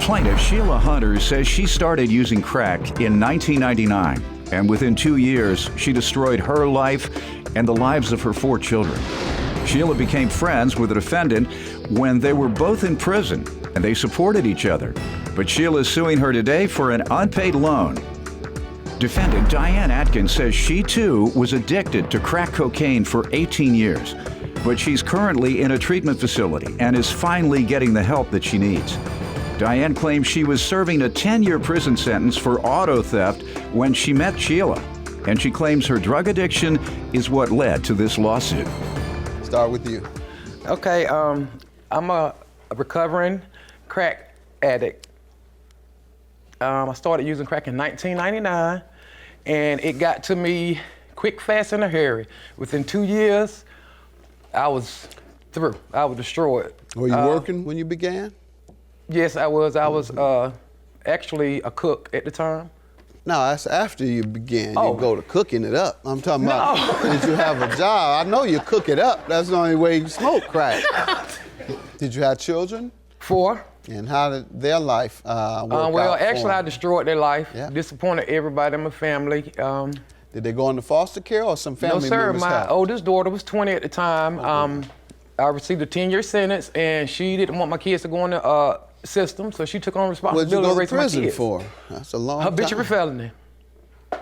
Plaintiff Sheila Hunter says she started using crack in 1999, and within 2 years, she destroyed her life and the lives of her 4 children. Sheila became friends with the defendant when they were both in prison, and they supported each other. But Sheila is suing her today for an unpaid loan. Defendant Diane Atkins says she too was addicted to crack cocaine for 18 years, but she's currently in a treatment facility and is finally getting the help that she needs. Diane claims she was serving a 10-year prison sentence for auto theft when she met Sheila, and she claims her drug addiction is what led to this lawsuit. Start with you. Okay, I'm a recovering crack addict. I started using crack in 1999, and it got to me quick, fast, in a hurry. Within 2 years, I was through. I was destroyed. Were you working when you began? Yes, I was. I was actually a cook at the time. No, that's after you began. Oh. You go to cooking it up. I'm talking about, did you have a job? I know you cook it up. That's the only way you smoke crack. Did you have children? 4. And how did their life work out? Well, actually, I destroyed their life. Yeah. Disappointed everybody in my family. Did they go into foster care or some family No, sir. members My helped? oldest daughter was 20 at the time. I received a 10-year sentence, and she didn't want my kids to go in the system, so she took on responsibility What'd you go to to raise my prison kids. for? That's a long time. Habitual felony.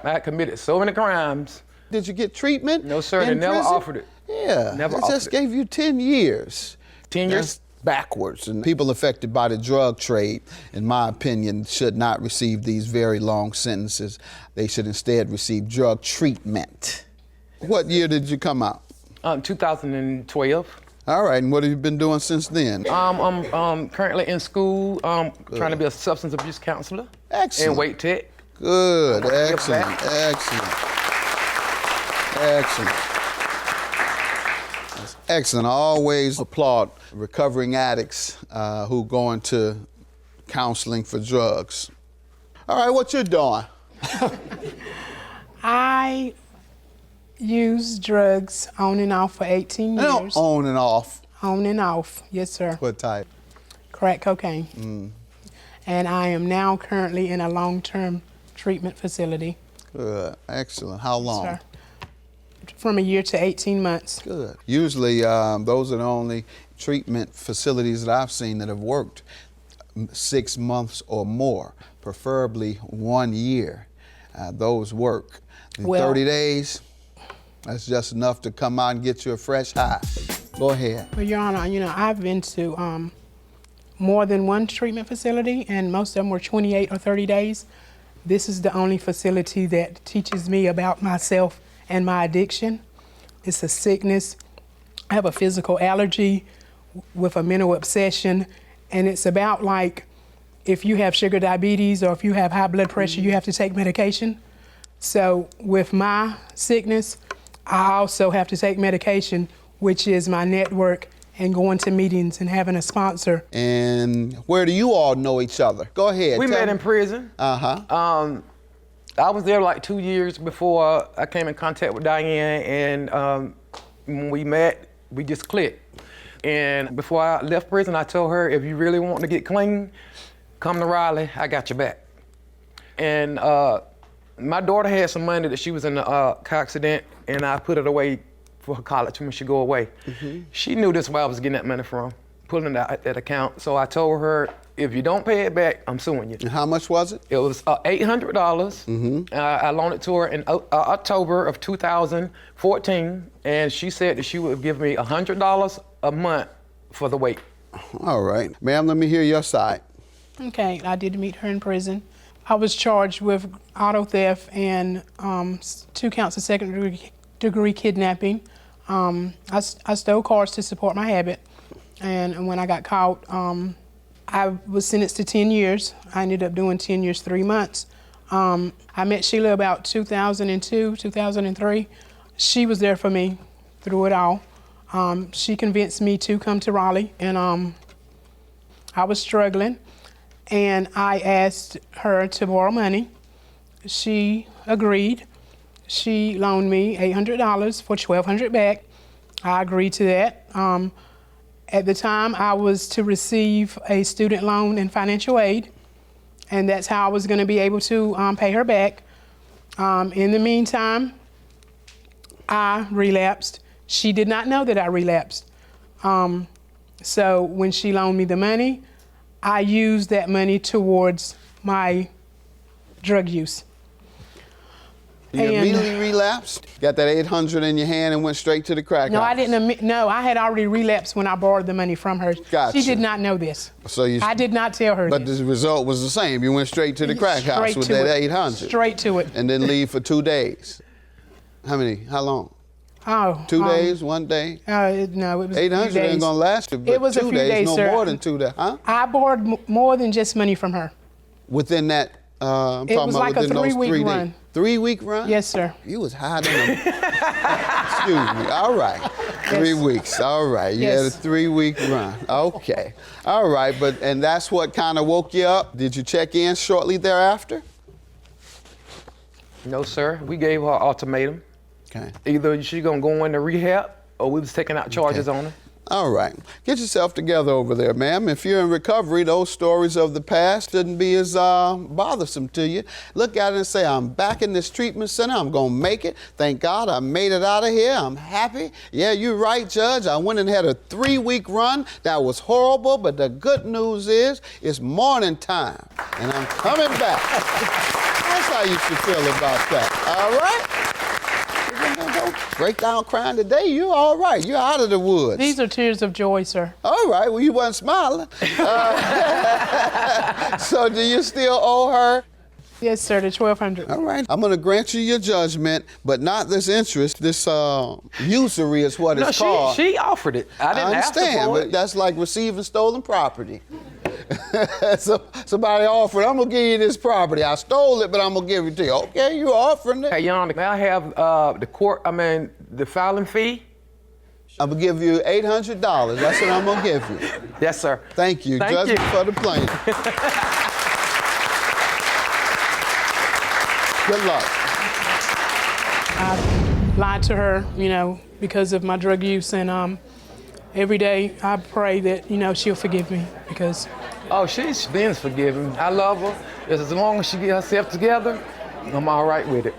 I had committed so many crimes. Did you get treatment? No, sir. They in never prison? offered it. Yeah. Never They offered just it. gave you 10 years. 10 years. That's backwards. And people affected by the drug trade, in my opinion, should not receive these very long sentences. They should instead receive drug treatment. What year did you come out? 2012. All right, and what have you been doing since then? I'm currently in school, trying to be a substance abuse counselor. Excellent. And weight tech. Good, Give excellent, back. excellent, excellent. That's excellent. I always applaud recovering addicts who go into counseling for drugs. All right, what you doing? I used drugs on and off for 18 No, years. on and off. On and off, yes, sir. What type? Crack cocaine. And I am now currently in a long-term treatment facility. Good, excellent. How long? Sir. From a year to 18 months. Good. Usually, those are the only treatment facilities that I've seen that have worked 6 months or more, preferably 1 year. Those work. In Well- 30 days, that's just enough to come out and get you a fresh high. Go ahead. Well, Your Honor, you know, I've been to more than one treatment facility, and most of them were 28 or 30 days. This is the only facility that teaches me about myself and my addiction. It's a sickness. I have a physical allergy with a mental obsession, and it's about like if you have sugar diabetes or if you have high blood pressure, you have to take medication. So with my sickness, I also have to take medication, which is my network and going to meetings and having a sponsor. And where do you all know each other? Go ahead. We tell met me. in prison. Uh-huh. I was there like 2 years before I came in contact with Diane, and when we met, we just clicked. And before I left prison, I told her, if you really want to get clean, come to Raleigh, I got your back. And my daughter had some money that she was in a car accident, and I put it away for her college when she go away. She knew this where I was getting that money from, pulling it out at that account. So I told her, if you don't pay it back, I'm suing you. And how much was it? It was $800. I loaned it to her in October of 2014, and she said that she would give me $100 a month for the wait. All right. Ma'am, let me hear your side. Okay, I did meet her in prison. I was charged with auto theft and 2 counts of second-degree kidnapping. I stole cars to support my habit, and when I got caught, I was sentenced to 10 years. I ended up doing 10 years, 3 months. I met Sheila about 2002, 2003. She was there for me through it all. She convinced me to come to Raleigh, and I was struggling, and I asked her to borrow money. She agreed. She loaned me $800 for $1,200 back. I agreed to that. At the time, I was to receive a student loan and financial aid. and that's how I was going to be able to pay her back. In the meantime, I relapsed. She did not know that I relapsed. So when she loaned me the money, I used that money towards my drug use. You immediately relapsed? Got that 800 in your hand and went straight to the crack No, house? I didn't. No, I had already relapsed when I borrowed the money from her. Gotcha. She did not know this. So I did not tell her But this. the result was the same. You went straight to the crack house Straight with to that it. 800. Straight to it. And then leave for 2 days. How long? Oh. 2 days, 1 day? No, it was 800 a few days. ain't gonna last you, but It was 2 a few days, days, no sir. more than 2 days, huh? I borrowed more than just money from her. Within that, I'm It talking was about like a within those 3-week 3 days. run. 3-week run? Yes, sir. You was hiding them. Excuse me. All right. 3 weeks. All right. You had a Yes. 3-week run. Okay. All right. And that's what kind of woke you up? Did you check in shortly thereafter? No, sir. We gave her an ultimatum. Okay. Either she gonna go into rehab or we was taking out charges on her. All right. Get yourself together over there, ma'am. If you're in recovery, those stories of the past shouldn't be as bothersome to you. Look at it and say, I'm back in this treatment center. I'm going to make it. Thank God I made it out of here. I'm happy. Yeah, you're right, Judge. I went and had a 3-week run. That was horrible, but the good news is it's morning time, and I'm coming back. That's how you should feel about that. All right? Don't break down crying today. You're all right. You're out of the woods. These are tears of joy, sir. All right. Well, you wasn't smiling. So do you still owe her? Yes, sir, the $1,200. All right. I'm going to grant you your judgment, but not this interest. This usury is what it's called. She offered it. I didn't ask her understand, for but it. that's like receiving stolen property. So somebody offered, I'm going to give you this property. I stole it, but I'm going to give it to you. Okay, you offering it. Hey, Your Honor, may I have the filing fee? I'm going to give you $800. That's what I'm going to give you. Yes, sir. Thank you. Thank Judgment you. for the plaintiff. Good luck. I lied to her, because of my drug use, and every day I pray that, she'll forgive me because. Oh, she's been forgiven. I love her. As long as she get herself together, I'm all right with it.